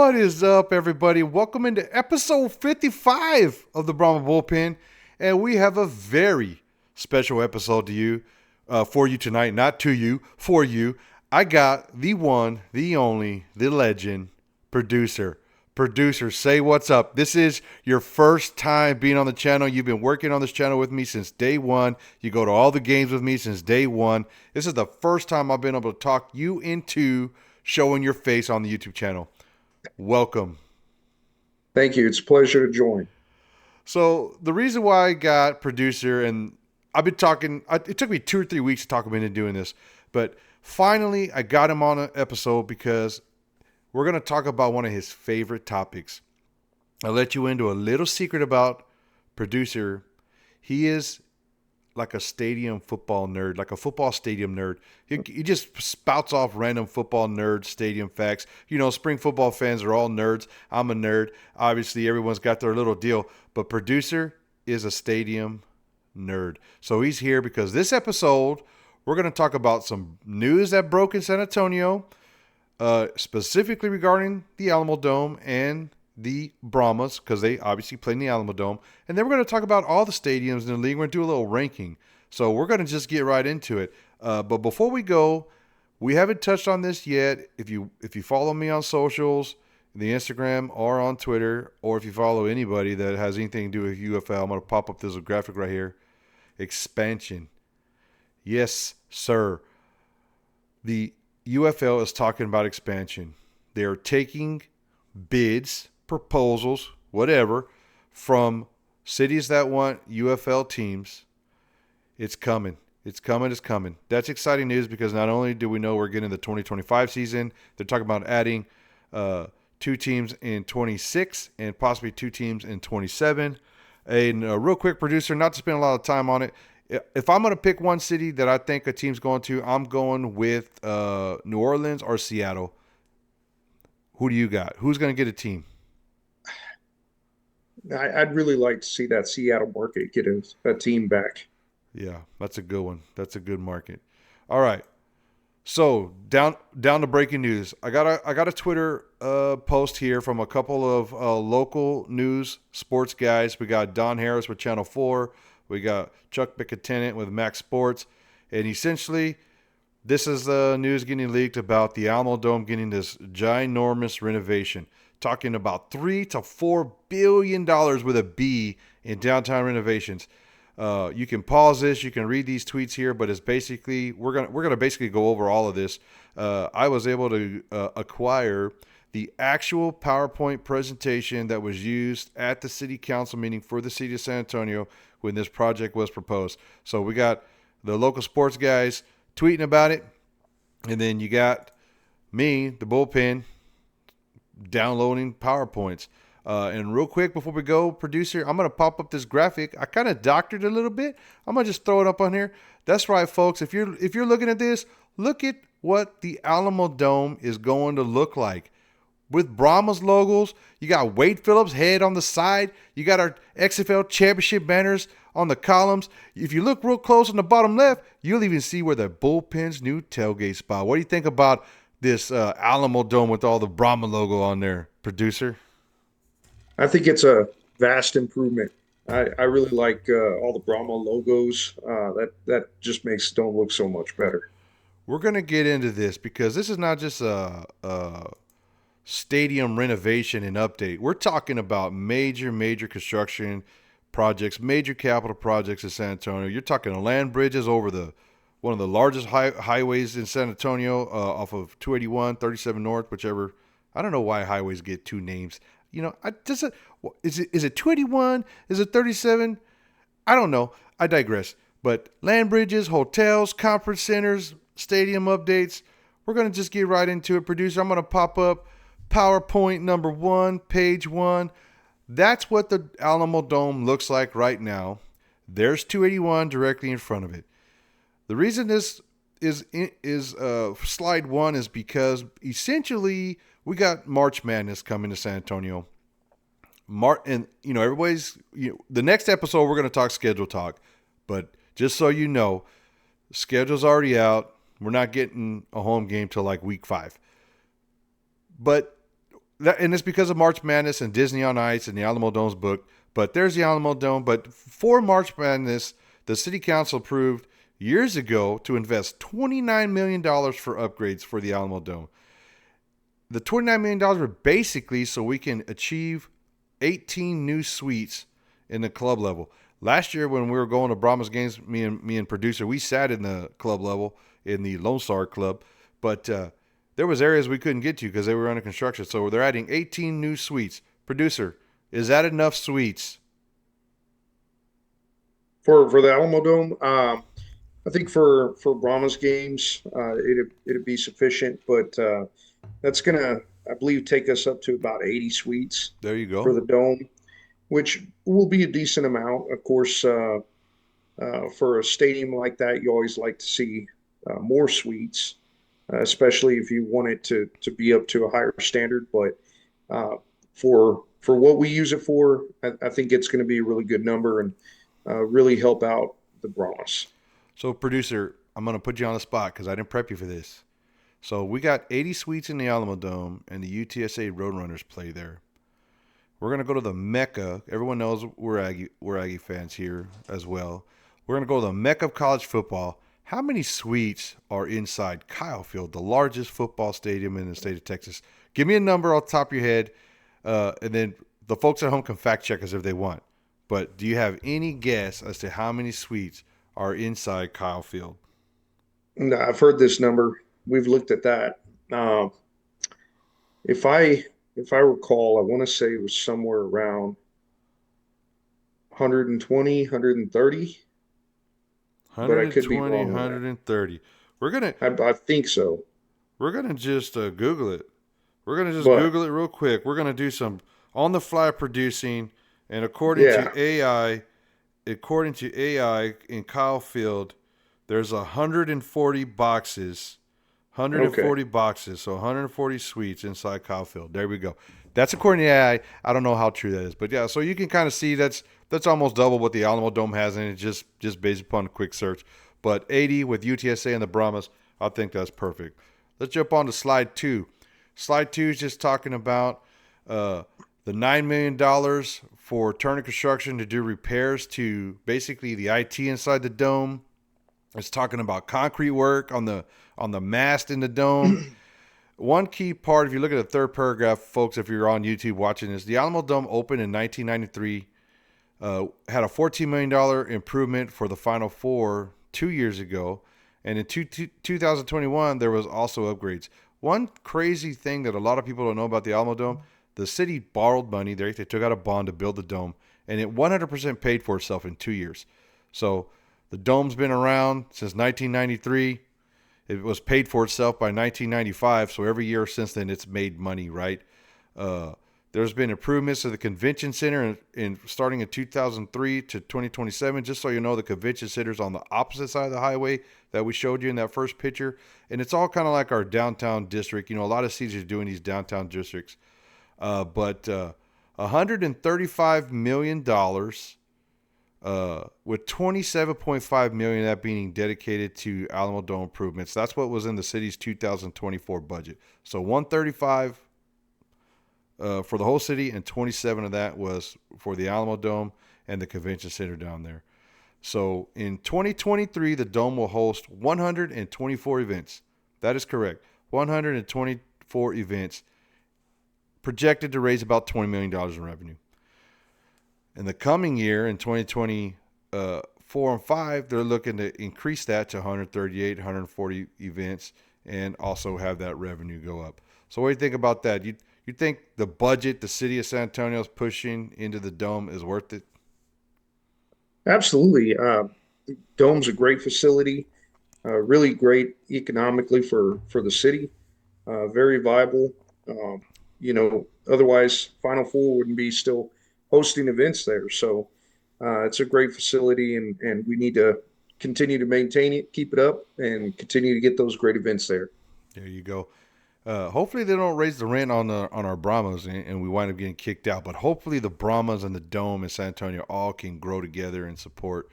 What is up, everybody? Welcome into episode 55 of the Brahma Bullpen, and we have a very special episode for you tonight. Not to you, for you. I got the one, the only, the legend, producer. Producer, say what's up. This is your first time being on the channel. You've been working on this channel with me since day one. You go to all the games with me since day one. This is the first time I've been able to talk you into showing your face on the YouTube channel. Welcome. Thank you. It's a pleasure to join. So the reason why I got producer, and I've been talking, it took me 2 or 3 weeks to talk him into doing this, but finally I got him on an episode because we're going to talk about one of his favorite topics. I'll let you into a little secret about producer. He is like a stadium football nerd, like a football stadium nerd. He just spouts off random football nerd stadium facts. You know, spring football fans are all nerds. I'm a nerd. Obviously, everyone's got their little deal. But producer is a stadium nerd. So he's here because this episode, we're going to talk about some news that broke in San Antonio, specifically regarding the Alamodome and the Brahmas, because they obviously play in the Alamodome. And then we're going to talk about all the stadiums in the league. We're going to do a little ranking. So we're going to just get right into it. But before we go, we haven't touched on this yet. If you follow me on socials, the Instagram or on Twitter, or if you follow anybody that has anything to do with UFL, I'm going to pop up this graphic right here. Expansion. Yes, sir. The UFL is talking about expansion. They are taking bids, proposals, whatever, from cities that want UFL teams. It's coming. It's coming. It's coming. That's exciting news because not only do we know we're getting the 2025 season, they're talking about adding 2 teams in 26 and possibly 2 teams in 27. And a real quick, producer, not to spend a lot of time on it, if I'm going to pick one city that I think a team's going to, I'm going with New Orleans or Seattle. Who do you got? Who's going to get a team? I'd really like to see that Seattle market get a team back. Yeah, that's a good one. That's a good market. All right. So down to breaking news. I got a Twitter post here from a couple of local news sports guys. We got Don Harris with Channel 4. We got Chuck Bickatennant with Max Sports. And essentially, this is the news getting leaked about the Alamodome getting this ginormous renovation. Talking about $3 to $4 billion with a B in downtown renovations. You can pause this. You can read these tweets here, but it's basically we're gonna basically go over all of this. I was able to acquire the actual PowerPoint presentation that was used at the city council meeting for the city of San Antonio when this project was proposed. So we got the local sports guys tweeting about it, and then you got me, the bullpen, downloading PowerPoints. And real quick before we go, producer, I'm going to pop up this graphic. I kind of doctored it a little bit. I'm going to just throw it up on here. That's right, folks. If you're looking at this, look at what the Alamodome is going to look like. With Brahma's logos, you got Wade Phillips' head on the side. You got our XFL championship banners on the columns. If you look real close on the bottom left, you'll even see where the bullpen's new tailgate spot. What do you think about this Alamodome with all the Brahma logo on there, producer? I think it's a vast improvement. I really like all the Brahma logos. That just makes Stone look so much better. We're going to get into this because this is not just a stadium renovation and update. We're talking about major construction projects, major capital projects in San Antonio. You're talking land bridges over one of the largest highways in San Antonio, off of 281, 37 North, whichever. I don't know why highways get 2 names. You know, is it 281? Is it 37? I don't know. I digress. But land bridges, hotels, conference centers, stadium updates. We're going to just get right into it. Producer, I'm going to pop up PowerPoint number 1, page 1. That's what the Alamodome looks like right now. There's 281 directly in front of it. The reason this is slide 1 is because essentially we got March Madness coming to San Antonio. And everybody's the next episode we're going to talk schedule talk, but just so you know, schedule's already out. We're not getting a home game till like week 5. But and it's because of March Madness and Disney on Ice and the Alamodome's book. But there's the Alamodome. But for March Madness, the city council approved years ago to invest $29 million for upgrades for the Alamodome. The $29 million were basically so we can achieve 18 new suites in the club level. Last year when we were going to Brahmas games, me and producer, we sat in the club level in the Lone Star Club, but there was areas we couldn't get to because they were under construction. So they're adding 18 new suites. Producer, is that enough suites? For the Alamodome, I think for Brahma's games, it'd be sufficient, but that's gonna, I believe, take us up to about 80 suites There you for go. the dome, which will be a decent amount. Of course, for a stadium like that, you always like to see more suites, especially if you want it to be up to a higher standard. But uh, for what we use it for, I think it's going to be a really good number and really help out the Brahmas. So producer, I'm going to put you on the spot because I didn't prep you for this. So we got 80 suites in the Alamodome and the UTSA Roadrunners play there. We're going to go to the Mecca. Everyone knows we're Aggie fans here as well. We're going to go to the Mecca of college football. How many suites are inside Kyle Field, the largest football stadium in the state of Texas? Give me a number off the top of your head, and then the folks at home can fact check us if they want. But do you have any guess as to how many suites are inside Kyle Field? No, I've heard this number. We've looked at that. Uh, if I recall, I want to say it was somewhere around 120, 130, but I could be 120, wrong on that. 130. We're gonna I think so, we're gonna just Google it. We're gonna just but Google it real quick. We're gonna do some on the fly producing, and yeah, according to AI in Kyle Field, there's 140 boxes, okay. 140 boxes, so 140 suites inside Kyle Field. There we go. That's according to AI. I don't know how true that is, but yeah. So you can kind of see that's almost double what the Alamo Dome has in it, just based upon a quick search. But 80 with UTSA and the Brahmas, I think that's perfect. Let's jump on to slide two. Slide two is just talking about the $9 million for Turner Construction to do repairs to basically the IT inside the dome. It's talking about concrete work on the mast in the dome. One key part, if you look at the third paragraph, folks, if you're on YouTube watching this, the Alamo Dome opened in 1993, had a $14 million improvement for the Final Four 2 years ago. And in 2021, there was also upgrades. One crazy thing that a lot of people don't know about the Alamo Dome, the city borrowed money. They took out a bond to build the dome, and it 100% paid for itself in 2 years. So the dome's been around since 1993. It was paid for itself by 1995, so every year since then it's made money, right? Uh, there's been improvements to the convention center in starting in 2003 to 2027. Just so you know, the convention center's on the opposite side of the highway that we showed you in that first picture, and it's all kind of like our downtown district. You know, a lot of cities are doing these downtown districts, but $135 million with 27.5 million of that being dedicated to Alamo Dome improvements. That's what was in the city's 2024 budget. So 135 for the whole city, and 27 of that was for the Alamo Dome and the convention center down there. So in 2023, the dome will host 124 events. That is correct. 124 events projected to raise about $20 million in revenue. In the coming year, in 2024 and 5, they're looking to increase that to 138, 140 events and also have that revenue go up. So what do you think about that? You think the budget the city of San Antonio is pushing into the dome is worth it? Absolutely. Dome's a great facility, really great economically for the city, very viable. Um, Otherwise, Final Four wouldn't be still hosting events there. So it's a great facility, and we need to continue to maintain it, keep it up, and continue to get those great events there. There you go. Hopefully they don't raise the rent on our Brahmas and we wind up getting kicked out. But hopefully the Brahmas and the Dome in San Antonio all can grow together and support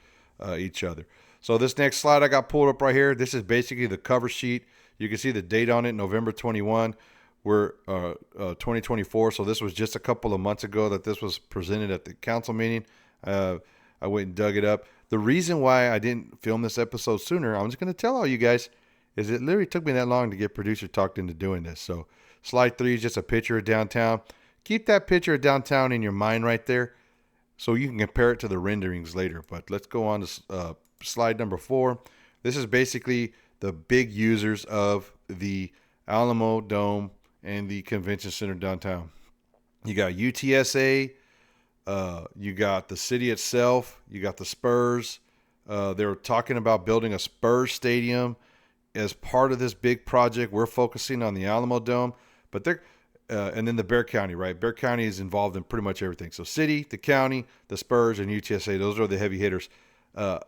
each other. So this next slide I got pulled up right here. This is basically the cover sheet. You can see the date on it, November 21. we're 2024, so this was just a couple of months ago that this was presented at the council meeting. I went and dug it up. The reason why I didn't film this episode sooner, I'm just going to tell all you guys, is it literally took me that long to get producer talked into doing this. So slide 3 is just a picture of downtown. Keep that picture of downtown in your mind right there so you can compare it to the renderings later. But let's go on to slide number 4. This is basically the big users of the Alamodome and the convention center downtown. You got UTSA, you got the city itself, you got the Spurs. They're talking about building a Spurs stadium as part of this big project. We're focusing on the Alamodome, but they're and then the Bear County, right? Bear County is involved in pretty much everything. So city, the county, the Spurs, and UTSA, those are the heavy hitters.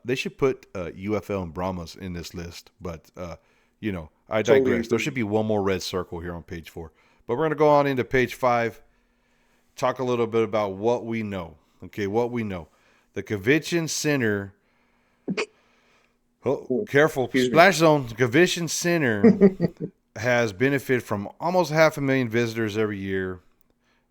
They should put UFL and Brahmas in this list, but I digress. Totally There should be one more red circle here on page 4. But we're going to go on into page 5, talk a little bit about what we know. Okay, what we know. The convention center, careful, splash zone, the convention center has benefited from almost 500,000 visitors every year.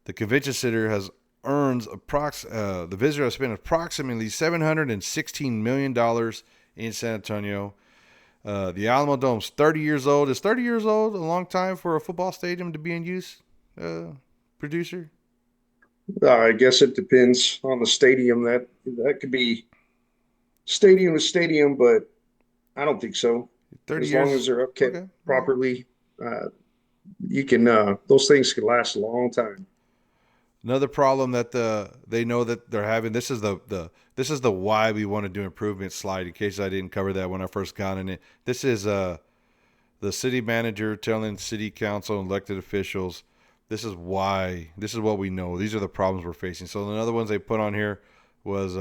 The convention center has the visitor has spent approximately $716 million in San Antonio. The Alamodome's 30 years old. Is 30 years old a long time for a football stadium to be in use, producer? I guess it depends on the stadium. That could be stadium to stadium, but I don't think so. 30 As years. long as they're upkept Okay. properly, you can. Those things can last a long time. Another problem that they know that they're having. This is the why we want to do improvement slide. In case I didn't cover that when I first got in it. This is the city manager telling city council and elected officials, this is why. This is what we know. These are the problems we're facing. So the other ones they put on here was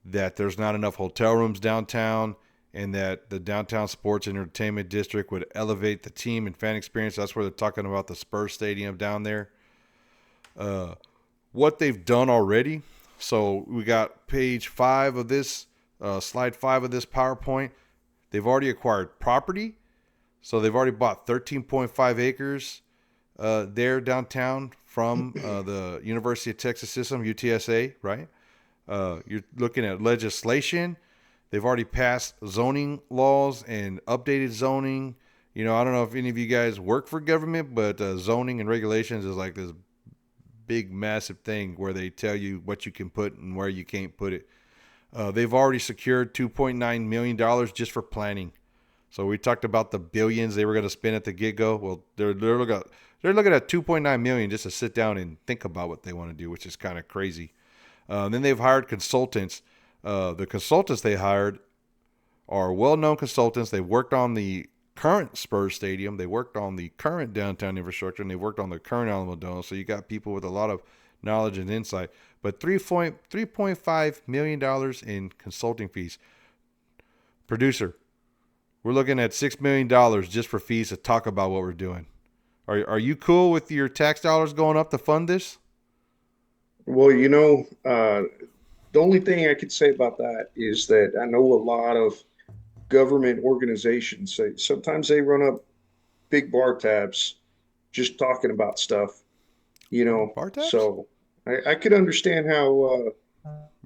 that there's not enough hotel rooms downtown, and that the downtown sports and entertainment district would elevate the team and fan experience. That's where they're talking about the Spurs Stadium down there. What they've done already. So we got page 5 of this, slide 5 of this PowerPoint. They've already acquired property. So they've already bought 13.5 acres there downtown from the University of Texas System, UTSA, right? You're looking at legislation. They've already passed zoning laws and updated zoning. I don't know if any of you guys work for government, but zoning and regulations is like this big, massive thing where they tell you what you can put and where you can't put it. They've already secured $2.9 million just for planning. So we talked about the billions they were going to spend at the get-go. Well, they're looking at $2.9 million just to sit down and think about what they want to do, which is kind of crazy. Then they've hired consultants. The consultants they hired are well-known consultants. They worked on the current Spurs Stadium. They worked on the current downtown infrastructure, and they worked on the current Alamodome. So you got people with a lot of knowledge and insight. But $3.5 million in consulting fees. Producer, we're looking at $6 million just for fees to talk about what we're doing. Are you cool with your tax dollars going up to fund this? Well, the only thing I could say about that is that I know a lot of government organizations. Sometimes they run up big bar tabs just talking about stuff, Bar tabs? So I could understand how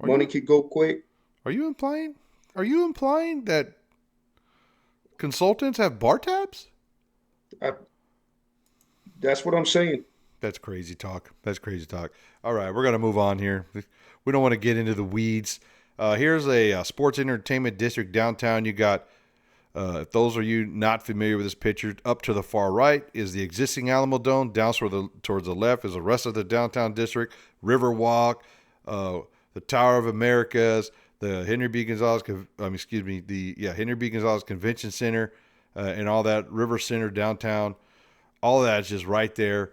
money could go quick. Are you implying that consultants have bar tabs? That's what I'm saying. That's crazy talk. All right, we're going to move on here. We don't want to get into the weeds. Here's a sports entertainment district downtown. You got, if those of you not familiar with this picture, up to the far right is the existing Alamodome. Down towards the left is the rest of the downtown district. Riverwalk, the Tower of Americas, the Henry B. Gonzalez, Henry B. Gonzalez Convention Center, and all that River Center downtown. All of that is just right there.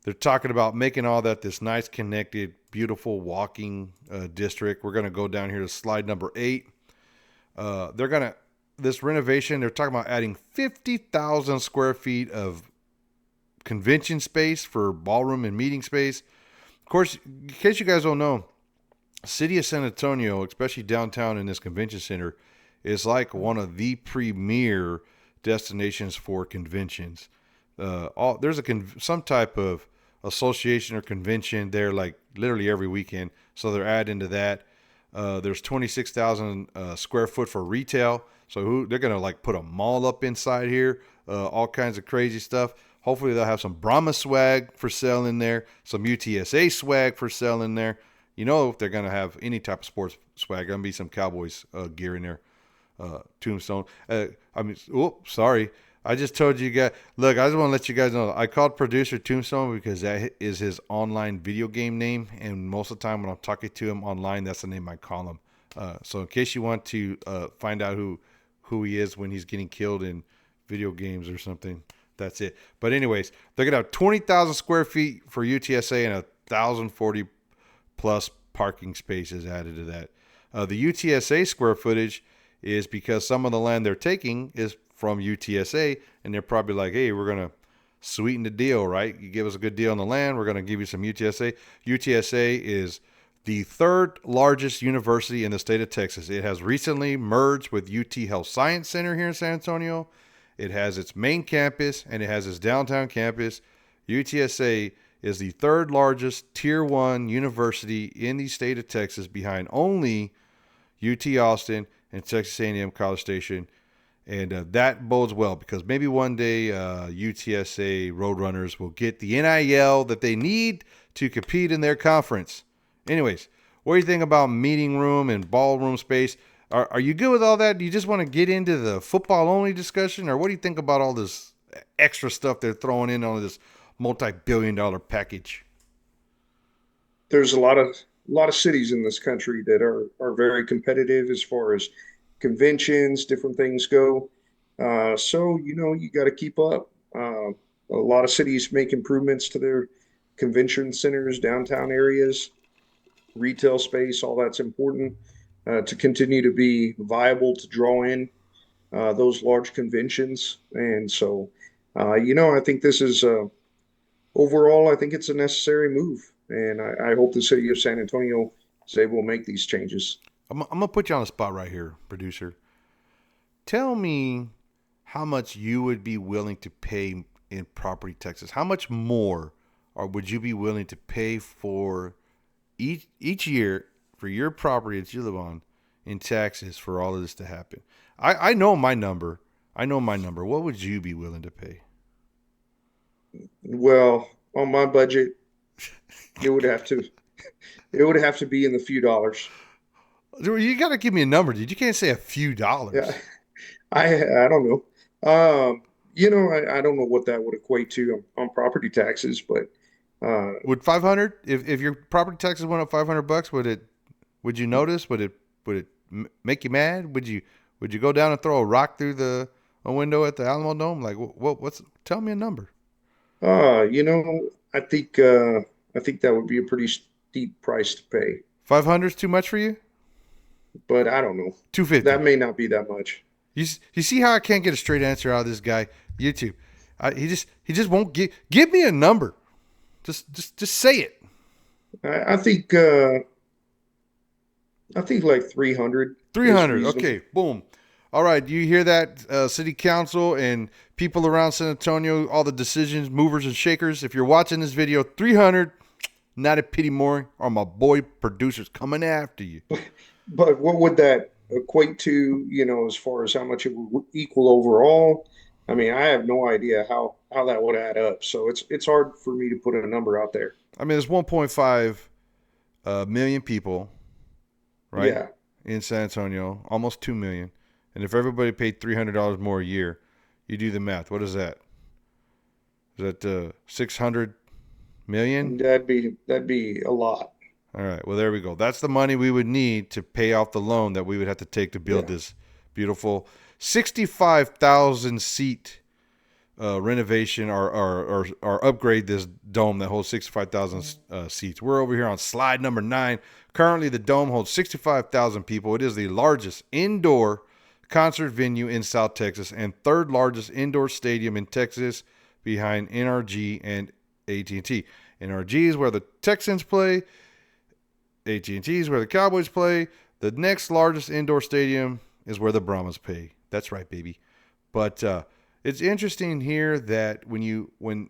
They're talking about making all that this nice, connected, beautiful walking district. We're going to go down here to slide number 8. This renovation, they're talking about adding 50,000 square feet of convention space for ballroom and meeting space. Of course, in case you guys don't know, city of San Antonio, especially downtown in this convention center, is like one of the premier destinations for conventions. There's some type of association or convention there, like literally every weekend. So they're adding to that. There's 26,000 square foot for retail. So they're gonna like put a mall up inside here. All kinds of crazy stuff. Hopefully they'll have some Brahma swag for sale in there, some UTSA swag for sale in there. You know, if they're gonna have any type of sports swag, gonna be some Cowboys gear in there. Tombstone. Sorry. I just told you guys. Look, I just want to let you guys know. I called producer Tombstone because that is his online video game name, and most of the time when I'm talking to him online, that's the name I call him. So in case you want to find out who he is when he's getting killed in video games or something, that's it. But anyways, they're gonna have 20,000 square feet for UTSA and 1,040 plus parking spaces added to that. The UTSA square footage is because some of the land they're taking is from UTSA, and they're probably like, hey, we're going to sweeten the deal, right? You give us a good deal on the land, we're going to give you some UTSA. UTSA is the third largest university in the state of Texas. It has recently merged with UT Health Science Center here in San Antonio. It has its main campus, and it has its downtown campus. UTSA is the third largest Tier 1 university in the state of Texas, behind only UT Austin and Texas A&M College Station. And that bodes well because maybe one day UTSA Roadrunners will get the NIL that they need to compete in their conference. Anyways, what do you think about meeting room and ballroom space? Are you good with all that? Do you just want to get into the football-only discussion? Or what do you think about all this extra stuff they're throwing in on this multi-billion-dollar package? There's a lot of cities in this country that are very competitive as far as conventions, different things go. So you got to keep up. A lot of cities make improvements to their convention centers, downtown areas, retail space. All that's important to continue to be viable to draw in those large conventions. And so, I think this is overall, I think it's a necessary move, and I hope the city of San Antonio is able to make these changes. I'm going to put you on the spot right here, producer. Tell me how much you would be willing to pay in property taxes. How much more or would you be willing to pay for each year for your property that you live on in taxes for all of this to happen? I know my number. What would you be willing to pay? Well, on my budget, it would have to it would have to be in the few dollars. You got to give me a number, dude. You can't say a few Yeah, dollars. I don't know. I don't know what that would equate to on property taxes, but Would 500, if your property taxes went up $500, would you notice? Would it make you mad? Would you go down and throw a rock through a window at the Alamodome? Like tell me a number. I think that would be a pretty steep price to pay, 500 is too much for you? but I don't know. That 250. may not be that much. You see how I can't get a straight answer out of this guy? YouTube. He just won't give me a number. Just say it. I think like 300 is 300. reasonable. Okay, boom. All right, do you hear that, city council and people around San Antonio, all the decisions, movers and shakers? If you're watching this video, 300, not a pity more, or my boy producers coming after you. But what would that equate to, as far as how much it would equal overall? I mean, I have no idea how that would add up. So it's hard for me to put a number out there. I mean, there's 1.5 million people, right, Yeah. in San Antonio, almost 2 million. And if everybody paid $300 more a year, you do the math. What is that? Is that 600 million? That'd be a lot. All right. Well, there we go. That's the money we would need to pay off the loan that we would have to take to build Yeah. this beautiful 65,000 seat renovation or upgrade this dome that holds 65,000 seats. We're over here on slide number 9. Currently, the dome holds 65,000 people. It is the largest indoor concert venue in South Texas and third largest indoor stadium in Texas behind NRG and AT&T. NRG is where the Texans play. AT&T is where the Cowboys play. The next largest indoor stadium is where the Brahmas play. That's right, baby. But It's interesting here that when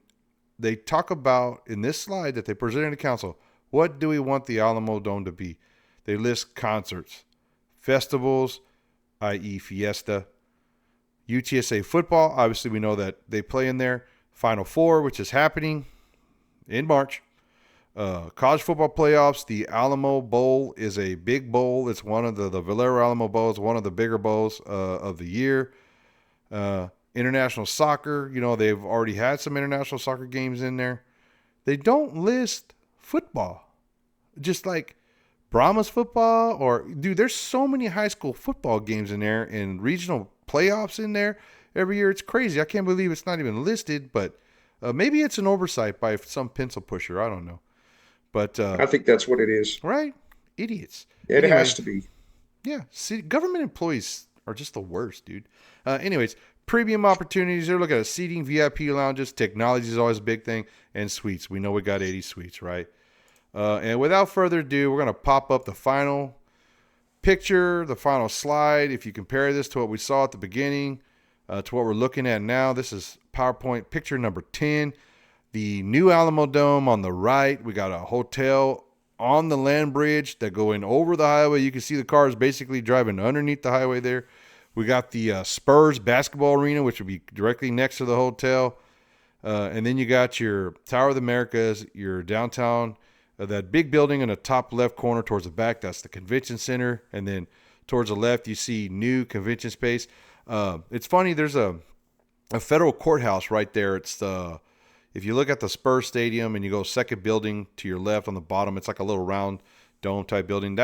they talk about in this slide that they presented to council, what do we want the Alamodome to be? They list concerts, festivals, i.e. Fiesta, UTSA football. Obviously, we know that they play in there. Final Four, which is happening in March. College football playoffs. The Alamo Bowl is a big bowl. It's one of the Valero Alamo Bowls, one of the bigger bowls of the year. International soccer. They've already had some international soccer games in there. They don't list football, just like Brahmas football dude, there's so many high school football games in there and regional playoffs in there every year. It's crazy. I can't believe it's not even listed, but maybe it's an oversight by some pencil pusher. I don't know. But, I think that's what it is. right? Idiots. It has Anyway, to be. yeah, see, government employees are just the worst, dude. Anyways, premium opportunities. They're looking at seating, VIP lounges. Technology is always a big thing. And suites. We know we got 80 suites, right? And without further ado, we're going to pop up the final picture, the final slide. If you compare this to what we saw at the beginning, to what we're looking at now, this is PowerPoint picture number 10. The new Alamodome on the right. We got a hotel on the land bridge that go in over the highway. You can see the cars basically driving underneath the highway there. We got the Spurs basketball arena, which would be directly next to the hotel. And then you got your Tower of the Americas, your downtown, that big building in the top left corner towards the back. That's the convention center. And then towards the left, you see new convention space. It's funny. There's a federal courthouse right there. It's if you look at the Spurs Stadium and you go second building to your left on the bottom, it's like a little round dome type building.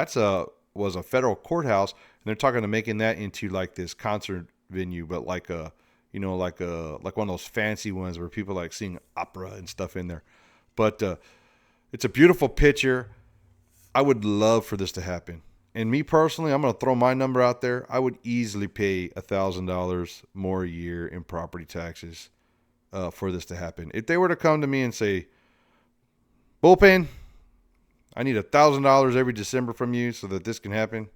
Was a federal courthouse, and they're talking to making that into like this concert venue, but like like one of those fancy ones where people like seeing opera and stuff in there. But it's a beautiful picture. I would love for this to happen. And me personally, I'm going to throw my number out there. I would easily pay $1,000 more a year in property taxes for this to happen. If they were to come to me and say, Bullpen, I need $1,000 every December from you so that this can happen,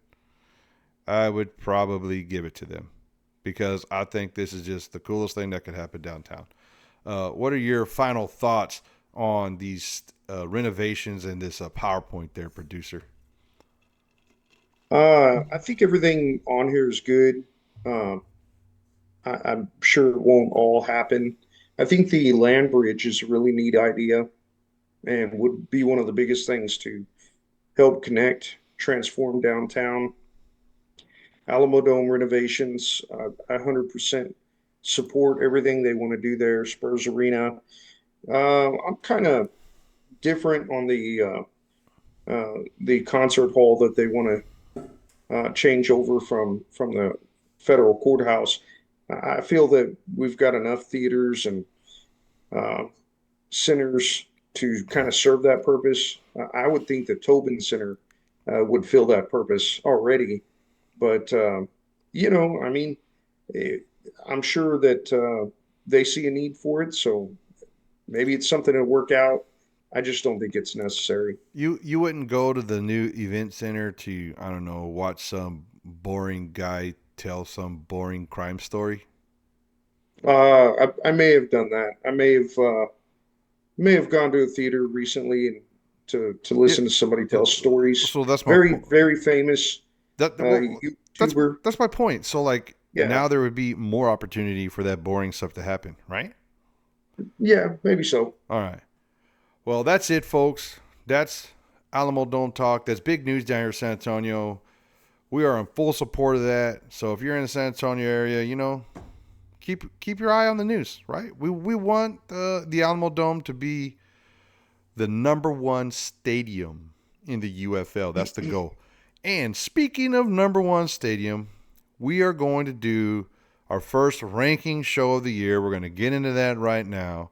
I would probably give it to them because I think this is just the coolest thing that could happen downtown. What are your final thoughts on these renovations and this PowerPoint there, producer? I think everything on here is good. Um, I'm sure it won't all happen. I think the land bridge is a really neat idea and would be one of the biggest things to help connect, transform downtown. Alamodome renovations, I 100% support everything they want to do there. Spurs Arena. I'm kind of different on the concert hall that they want to change over from the federal courthouse. I feel that we've got enough theaters and uh, centers to kind of serve that purpose. I would think the Tobin Center would fill that purpose already, but I mean, eh, I'm sure that they see a need for it, so maybe it's something to work out. I just don't think it's necessary. You wouldn't go to the new event center to, I don't know, watch some boring guy tell some boring crime story? I may have done that. I may have gone to a theater recently and to Yeah. listen to somebody tell stories. So that's my Very point. very famous Well, YouTuber. that's my point. So like Yeah, now there would be more opportunity for that boring stuff to happen, right? yeah, maybe so. All right. Well, that's it, folks. That's Alamo Dome Talk. That's big news down here in San Antonio. We are in full support of that. So if you're in the San Antonio area, keep your eye on the news, right? We want the Alamo Dome to be the number one stadium in the UFL. That's the goal. And speaking of number one stadium, we are going to do our first ranking show of the year. We're going to get into that right now.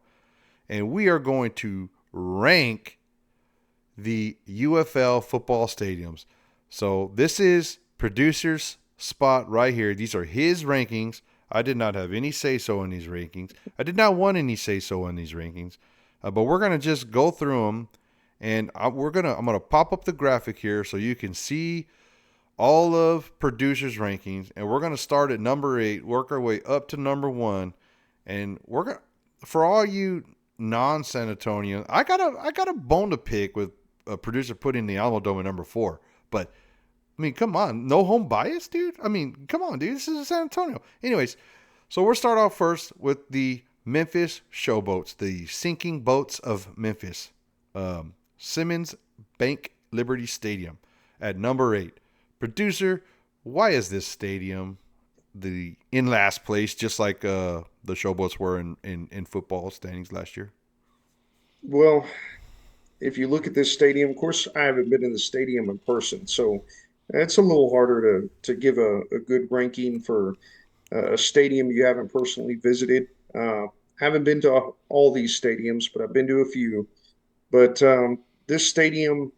And we are going to rank the UFL football stadiums. So this is producer's spot right here. These are his rankings. I did not have any say-so in these rankings. I did not want any say-so in these rankings. But we're going to just go through them. And I'm gonna pop up the graphic here so you can see all of producers' rankings. And we're going to start at number 8, work our way up to number 1. And we're gonna, for all you non-San Antonio, I got a bone to pick with a producer putting the Alamodome at number 4. But I mean, come on, no home bias, dude. I mean, come on, dude. This is San Antonio. Anyways, so we'll start off first with the Memphis Showboats, the sinking boats of Memphis. Simmons Bank Liberty Stadium at number 8. Producer, why is this stadium in last place, just like the Showboats were in football standings last year? Well, if you look at this stadium, of course, I haven't been in the stadium in person, so it's a little harder to give a good ranking for a stadium you haven't personally visited. Haven't been to all these stadiums, but I've been to a few. But this stadium,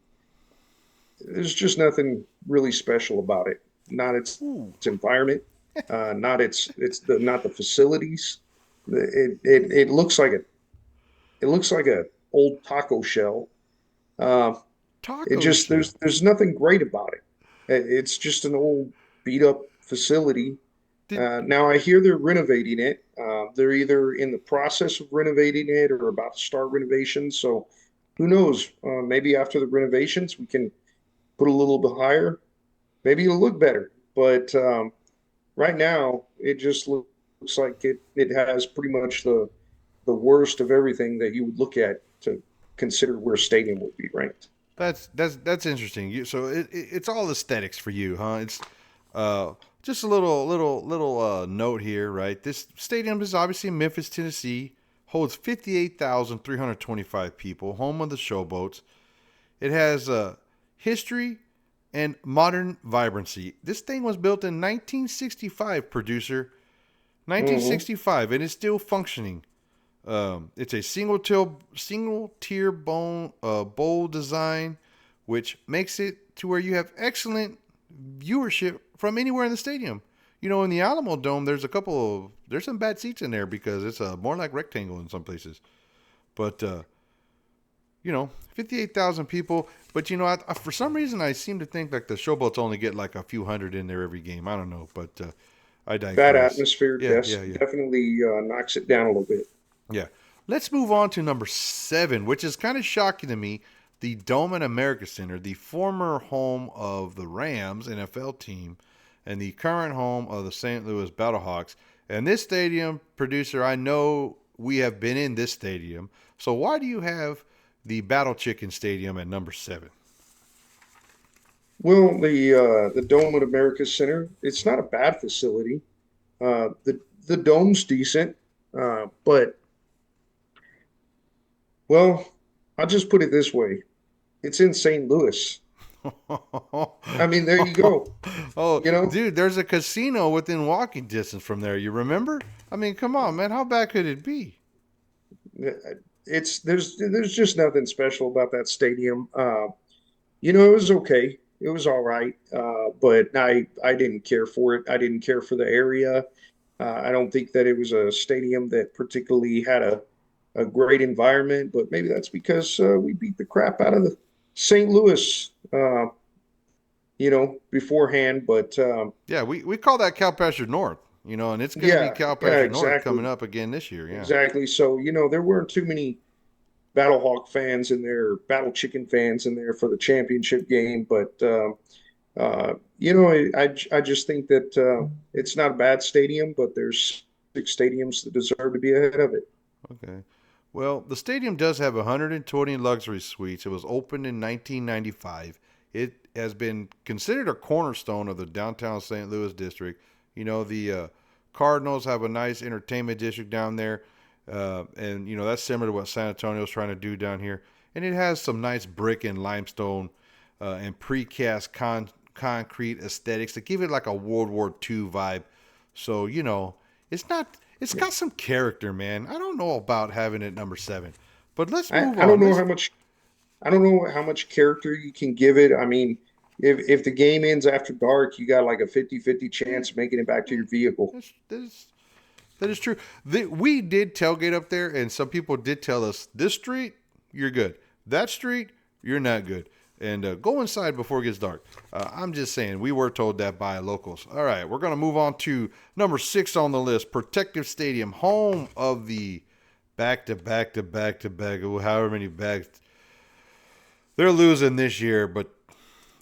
there's just nothing really special about it. Not Ooh. its environment, not the facilities. It looks like a old taco shell. Uh, it Taco just shell. there's nothing great about it. It's just an old beat up facility. Did Now I hear they're renovating it. They're either in the process of renovating it or about to start renovations. So who knows? Maybe after the renovations, we can put a little bit higher. Maybe it'll look better. But right now, it just looks like it has pretty much the worst of everything that you would look at to consider where a stadium would be ranked. that's interesting. So it's all aesthetics for you, huh? It's uh, just a little note here, right? This stadium is obviously in Memphis, Tennessee. Holds 58,325 people. Home of the Showboats. It has history and modern vibrancy. This thing was built in 1965, producer. Hmm. 1965, and it's still functioning. It's a single tier bowl design, which makes it to where you have excellent viewership from anywhere in the stadium. You know, in the Alamo Dome, there's some bad seats in there because it's more like rectangle in some places. But 58,000 people. But for some reason, I seem to think like the Showboats only get like a few hundred in there every game. I don't know, but I Bad digress. atmosphere, Yeah, yeah, yeah. definitely knocks it down a little bit. Yeah. Let's move on to number 7, which is kind of shocking to me. The Dome at America Center, the former home of the Rams NFL team and the current home of the St. Louis Battlehawks. And this stadium, producer, I know we have been in this stadium. So why do you have the Battle Chicken Stadium at number 7? Well, the Dome at America Center, it's not a bad facility. The dome's decent, but well, I'll just put it this way: it's in St. Louis. I mean, there you go. Oh, You know, dude, there's a casino within walking distance from there. You remember? I mean, come on, man. How bad could it be? it's there's just nothing special about that stadium. It was okay. It was all right, but I didn't care for it. I didn't care for the area. I don't think that it was a stadium that particularly had a great environment, but maybe that's because we beat the crap out of the St. Louis, beforehand. But Yeah, we call that Cal Pasture North, and it's going to be yeah, Cal yeah, Pasture North coming exactly, up again this year. Yeah. exactly. So there weren't too many Battlehawk fans in there, Battle Chicken fans in there for the championship game, but I just think that it's not a bad stadium, but there's 6 stadiums that deserve to be ahead of it. Okay. Well, the stadium does have 120 luxury suites. It was opened in 1995. It has been considered a cornerstone of the downtown St. Louis district. The Cardinals have a nice entertainment district down there, and that's similar to what San Antonio is trying to do down here. And it has some nice brick and limestone and precast concrete aesthetics to give it like a World War II vibe. So it's not. It's Yeah. got some character, man. I don't know about having it number 7, but let's I, move I don't on. know Let's how much I don't know how much character you can give it. I mean, if the game ends after dark, you got like a 50-50 yeah, chance of making it back to yeah, your vehicle. that is true. We did tailgate up there, and some people did tell us this street you're good, that street you're not good. And go inside before it gets dark. I'm just saying, we were told that by locals. All right, we're going to move on to number 6 on the list, Protective Stadium, home of the back-to-back, however many backs. They're losing this year, but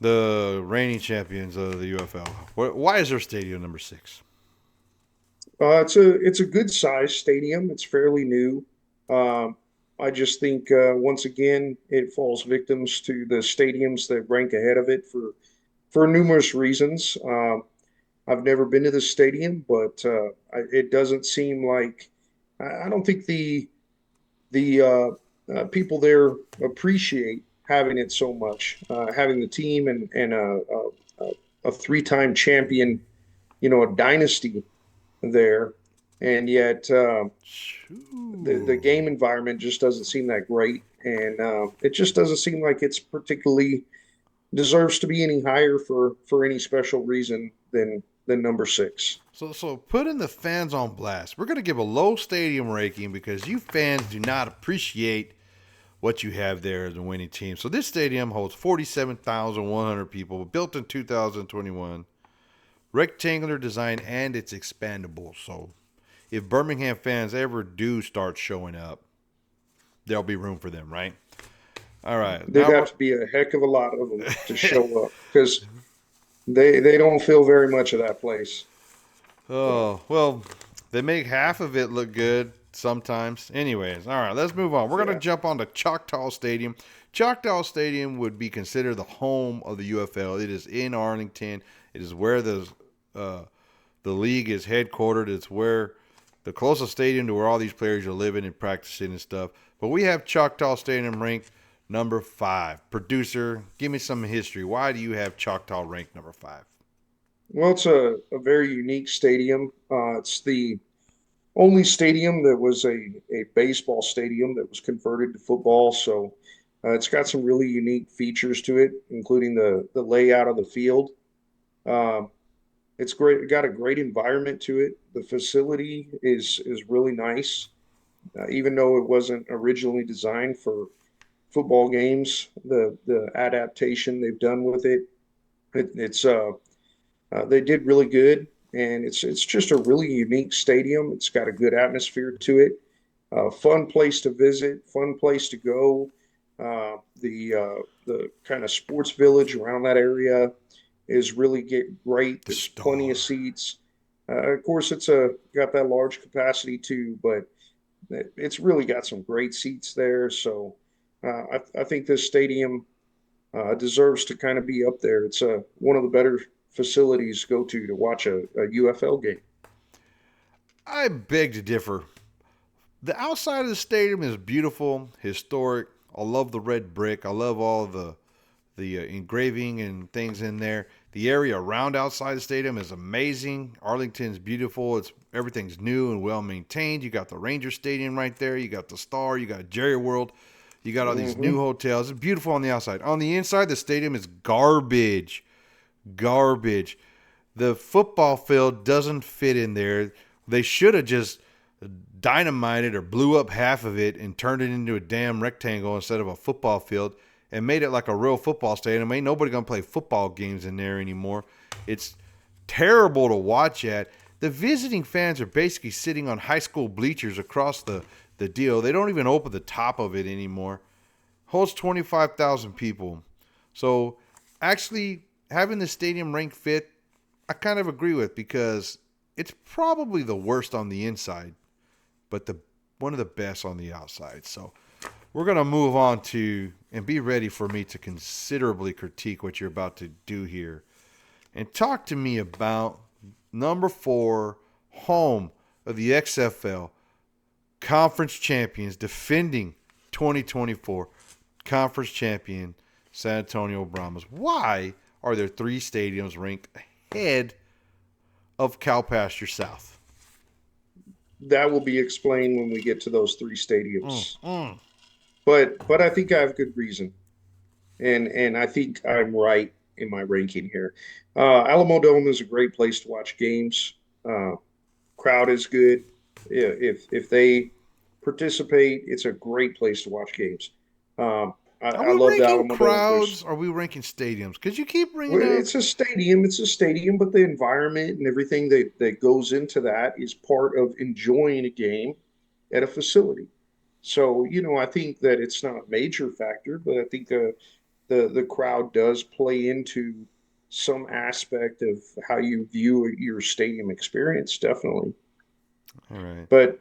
the reigning champions of the UFL. Why is their stadium number 6? It's a good size stadium. It's fairly new. Um, I just think once again it falls victims to the stadiums that rank ahead of it for numerous reasons. I've never been to the stadium, but it doesn't seem like I don't think the people there appreciate having it so much. Having the team and a three-time champion, a dynasty there, and yet the game environment just doesn't seem that great, and it just doesn't seem like it's particularly deserves to be any higher for any special reason than number 6. So putting the fans on blast. We're going to give a low stadium ranking because you fans do not appreciate what you have there as a winning team. So this stadium holds 47,100 people, built in 2021, rectangular design, and it's expandable. So if Birmingham fans ever do start showing up, there'll be room for them, right? All right. There'd have to be a heck of a lot of them to show up because they don't feel very much of that place. Oh, well, they make half of it look good sometimes. Anyways, all right, let's move on. We're going to jump on to Choctaw Stadium. Choctaw Stadium would be considered the home of the UFL. It is in Arlington. It is where the league is headquartered. It's where the closest stadium to where all these players are living and practicing and stuff. But we have Choctaw Stadium ranked number 5. Producer, give me some history. Why do you have Choctaw ranked number 5? Well, it's a very unique stadium. It's the only stadium that was a baseball stadium that was converted to football. So it's got some really unique features to it, including the layout of the field. Um, it's great. It got a great environment to it. The facility is really nice, even though it wasn't originally designed for football games. The adaptation they've done with it's they did really good, and it's just a really unique stadium. It's got a good atmosphere to it. Fun place to visit, fun place to go. The kind of sports village around that area is really great. The There's plenty Star. of seats. Of course, it's got that large capacity too, but it's really got some great seats there. So I think this stadium deserves to kind of be up there. It's one of the better facilities to go to watch a UFL game. I beg to differ. The outside of the stadium is beautiful, historic. I love the red brick. I love all the engraving and things in there. The area around outside the stadium is amazing. Arlington's beautiful. Everything's new and well maintained. You got the Ranger Stadium right there. You got the Star. You got Jerry World. You got all these new hotels. It's beautiful on the outside. On the inside, the stadium is garbage. Garbage. The football field doesn't fit in there. They should have just dynamited or blew up half of it and turned it into a damn rectangle instead of a football field and made it like a real football stadium. Ain't nobody going to play football games in there anymore. It's terrible to watch at. The visiting fans are basically sitting on high school bleachers across the deal. They don't even open the top of it anymore. Holds 25,000 people. So actually having the stadium ranked fifth, I kind of agree with, because it's probably the worst on the inside, but one of the best on the outside. So we're going to move on to, and be ready for me to considerably critique what you're about to do here. And talk to me about number 4, home of the XFL, conference champions, defending 2024 conference champion San Antonio Brahmas. Why are there 3 stadiums ranked ahead of Cow Pasture South? That will be explained when we get to those 3 stadiums. But I think I have good reason, and I think I'm right in my ranking here. Alamodome is a great place to watch games. Crowd is good. If they participate, it's a great place to watch games. Are I we love the ranking Alamodome. crowds? Or are we ranking stadiums? Because you keep bringing Well, up. it's a stadium. It's a stadium, but the environment and everything that goes into that is part of enjoying a game at a facility. So, I think that it's not a major factor, but I think the crowd does play into some aspect of how you view your stadium experience, definitely. All right. But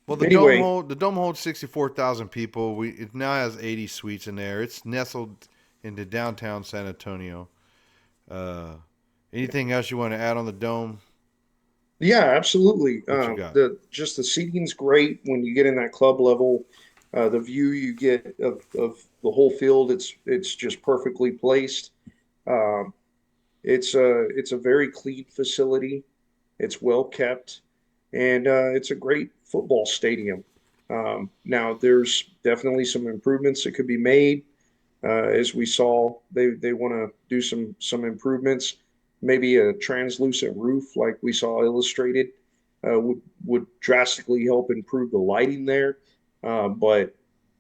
Well, anyway, the dome holds 64,000 people. It now has 80 suites in there. It's nestled into downtown San Antonio. Uh, Anything else you want to add on the dome? yeah, absolutely. What you got? The seating's great when you get in that club level. The view you get of the whole field, it's just perfectly placed. Um, it's a very clean facility. It's well kept, and it's a great football stadium. Now, there's definitely some improvements that could be made. As we saw, they want to do some improvements. Maybe a translucent roof, like we saw illustrated, would drastically help improve the lighting there. But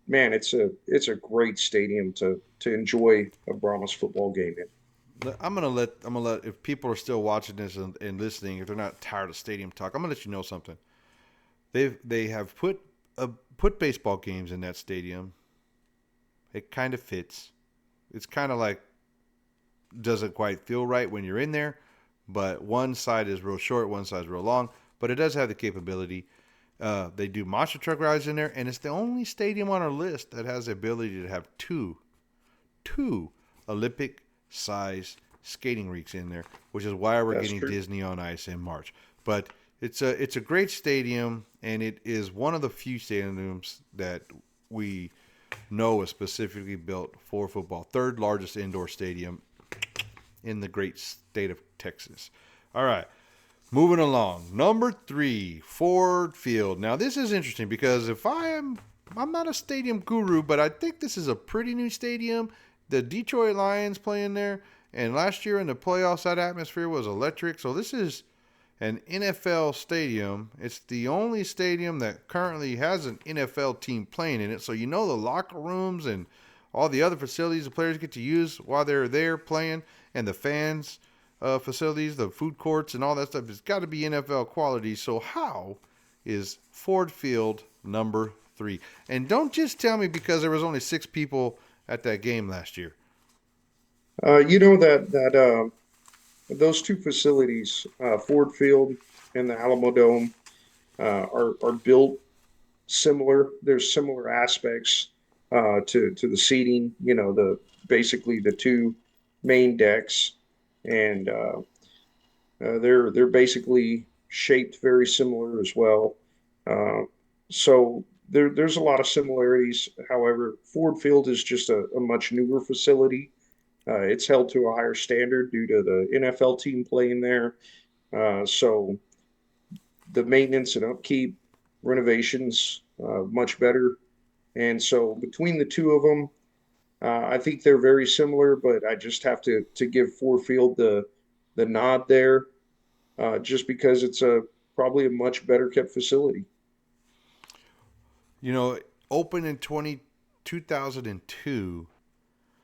man, it's a great stadium to enjoy a Brahmas football game in. I'm gonna let if people are still watching this and listening, if they're not tired of stadium talk, I'm gonna let you know something. They have put baseball games in that stadium. It kind of fits. It's kind of like doesn't quite feel right when you're in there, but one side is real short, one side is real long. But it does have the capability. They do monster truck rides in there, and it's the only stadium on our list that has the ability to have two Olympic size skating rinks in there, which is why we're That's getting true. Disney on Ice in March. But it's a great stadium, and it is one of the few stadiums that we know is specifically built for football. Third largest indoor stadium in the great state of Texas. All right, moving along. Number 3, Ford Field. Now this is interesting because I'm not a stadium guru, but I think this is a pretty new stadium. The Detroit Lions play in there, and last year in the playoffs, that atmosphere was electric. So this is an NFL stadium. It's the only stadium that currently has an NFL team playing in it. So the locker rooms and all the other facilities the players get to use while they're there playing, and the fans facilities, the food courts, and all that stuff. It's got to be NFL quality. So how is Ford Field number 3? And don't just tell me because there was only 6 people at that game last year. You know that those two facilities, Ford Field and the Alamodome, are built similar. There's similar aspects to the seating. The basically the two main decks, and they're basically shaped very similar as well. Uh, so there's a lot of similarities. However, Ford Field is just a much newer facility. It's held to a higher standard due to the NFL team playing there. So the maintenance and upkeep, renovations, much better. And so between the two of them, I think they're very similar, but I just have to give Ford Field the nod there, just because it's a probably a much better kept facility. You know, opened in 2002.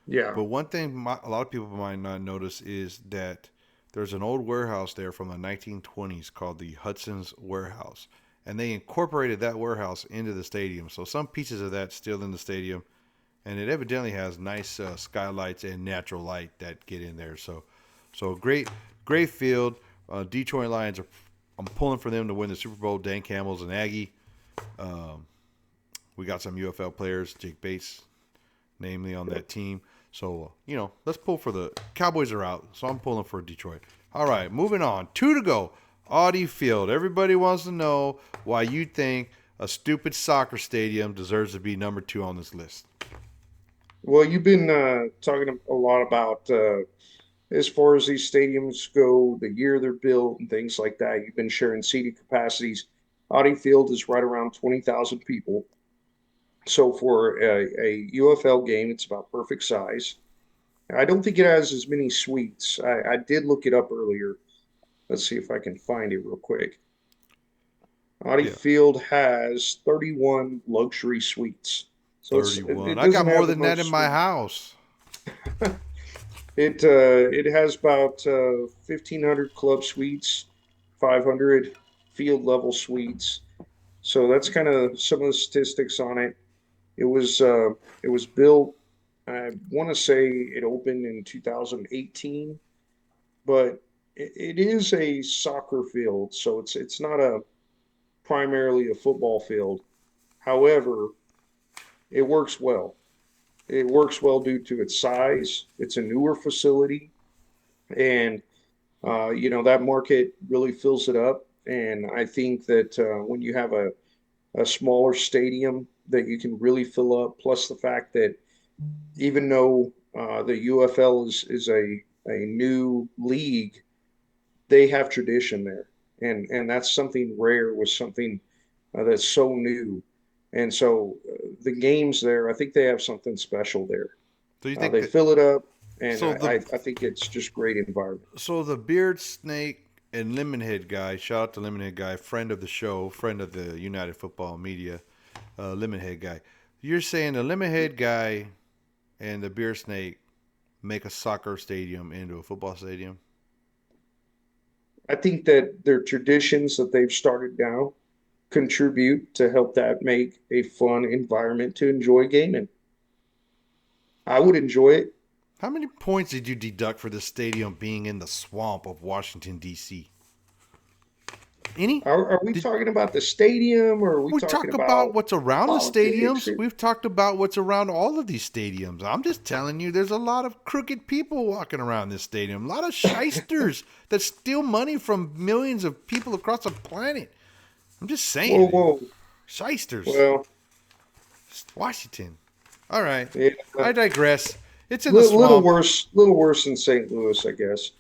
Yeah, But one thing a lot of people might not notice is that there's an old warehouse there from the 1920s called the Hudson's Warehouse. And they incorporated that warehouse into the stadium. So some pieces of that still in the stadium. And it evidently has nice skylights and natural light that get in there. So great field. Detroit Lions I'm pulling for them to win the Super Bowl. Dan Campbell's an Aggie. Um, we got some UFL players, Jake Bates, namely on that team. So, let's pull for the Cowboys are out. So I'm pulling for Detroit. All right, moving on. 2 to go. Audi Field. Everybody wants to know why you think a stupid soccer stadium deserves to be number 2 on this list. well, you've been talking a lot about as far as these stadiums go, the year they're built and things like that. You've been sharing seating capacities. Audi Field is right around 20,000 people. So for a UFL game, it's about perfect size. I don't think it has as many suites. I did look it up earlier. Let's see if I can find it real quick. Audi Yeah. Field has 31 luxury suites. So31. it I got doesn't more have the than that in most my suite. house. It has about 1,500 club suites, 500 field level suites. So that's kind of some of the statistics on it. It was uh, it was built. I want to say it opened in 2018, but it is a soccer field, so it's not a primarily a football field. However, it works well. It works well due to its size. It's a newer facility, and that market really fills it up. And I think that when you have a smaller stadium that you can really fill up, plus the fact that even though the UFL is a new league, they have tradition there, and that's something rare with something that's so new. And so the games there, I think they have something special there. So you think They that fill it up, and so the I think it's just great environment. so the beard snake and lemonhead guy, shout out to lemonhead guy, friend of the show, friend of the United Football Media, lemonhead guy. You're saying the lemonhead guy and the beer snake make a soccer stadium into a football stadium? I think that their traditions that they've started now contribute to help that make a fun environment to enjoy gaming. I would enjoy it. How many points did you deduct for the stadium being in the swamp of Washington D.C.? Any? Are we Did talking about the stadium or are we we talking talk about about what's around the politics? stadiums? We've talked about what's around all of these stadiums. I'm just telling you, there's a lot of crooked people walking around this stadium. A lot of shysters that steal money from millions of people across the planet. I'm just Whoa, saying, whoa. shysters. Well, Washington. All right, yeah, I digress. It's in the swamp. little worse than St. Louis, I guess.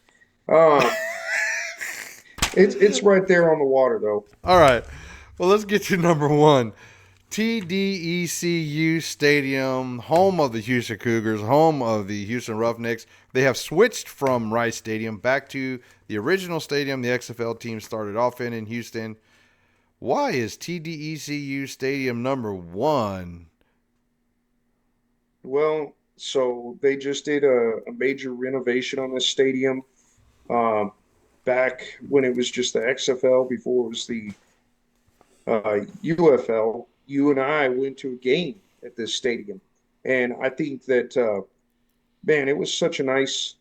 Um, it's right there on the water though. All right. Well, let's get to number one. TDECU Stadium, home of the Houston Cougars, home of the Houston Roughnecks. They have switched from Rice Stadium back to the original stadium the XFL team started off in Houston. Why is TDECU Stadium number one? Well, so they just did a major renovation on this stadium um, back when it was just the XFL before it was the UFL. You and I went to a game at this stadium, and I think that man, it was such a nice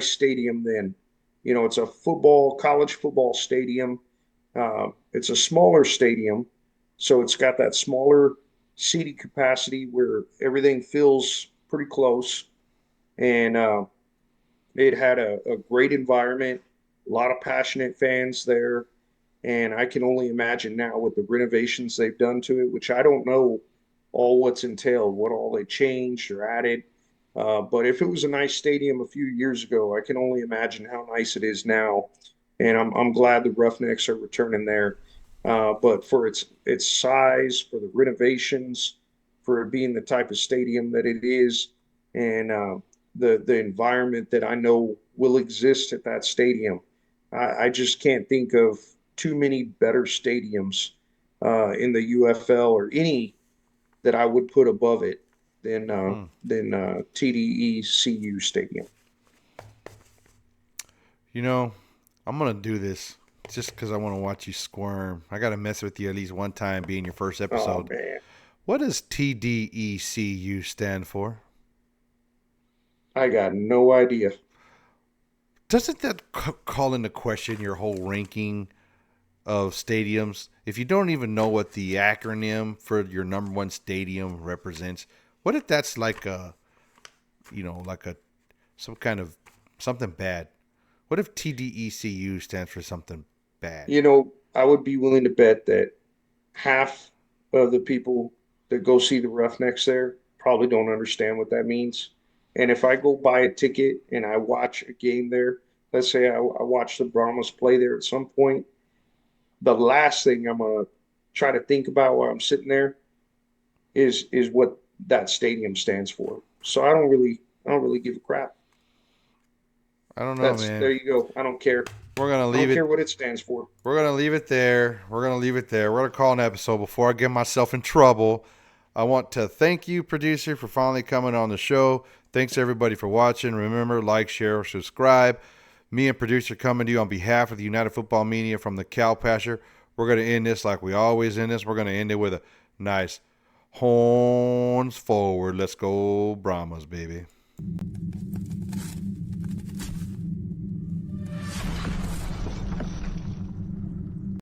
stadium then. You know, it's a college football stadium. It's a smaller stadium, so it's got that smaller seating capacity where everything feels pretty close. And it had a great environment, a lot of passionate fans there. And I can only imagine now with the renovations they've done to it, which I don't know all what's entailed, what all they changed or added. But if it was a nice stadium a few years ago, I can only imagine how nice it is now. And I'm glad the Roughnecks are returning there. But for its size, for the renovations, for it being the type of stadium that it is, and the environment that I know will exist at that stadium, I just can't think of too many better stadiums in the UFL or any that I would put above it Hmm. than TDECU Stadium. You know, I'm going to do this just because I want to watch you squirm. I got to mess with you at least one time being your first Oh episode. man, What does TDECU stand for? I got no idea. Doesn't that call into question your whole ranking of stadiums? If you don't even know what the acronym for your number one stadium represents, what if that's like like a some kind of something bad? What if TDECU stands for something bad? You know, I would be willing to bet that half of the people that go see the Roughnecks there probably don't understand what that means. And if I go buy a ticket and I watch a game there, let's say I watch the Brahmas play there at some point, the last thing I'm gonna try to think about while I'm sitting there is what that stadium stands for. So I don't really give a crap. I don't know, That's man. there you go. I don't care. We're gonna I don't leave care it. what it stands for. We're gonna leave it there. We're gonna leave it there. We're gonna call an episode before I get myself in trouble. I want to thank you, producer, for finally coming on the show. Thanks everybody for watching. Remember, like, share, subscribe. Me and producer coming to you on behalf of the United Football Media from the Cow Pasture. We're going to end this like we always end this. We're going to end it with a nice horns forward. Let's go Brahmas, baby.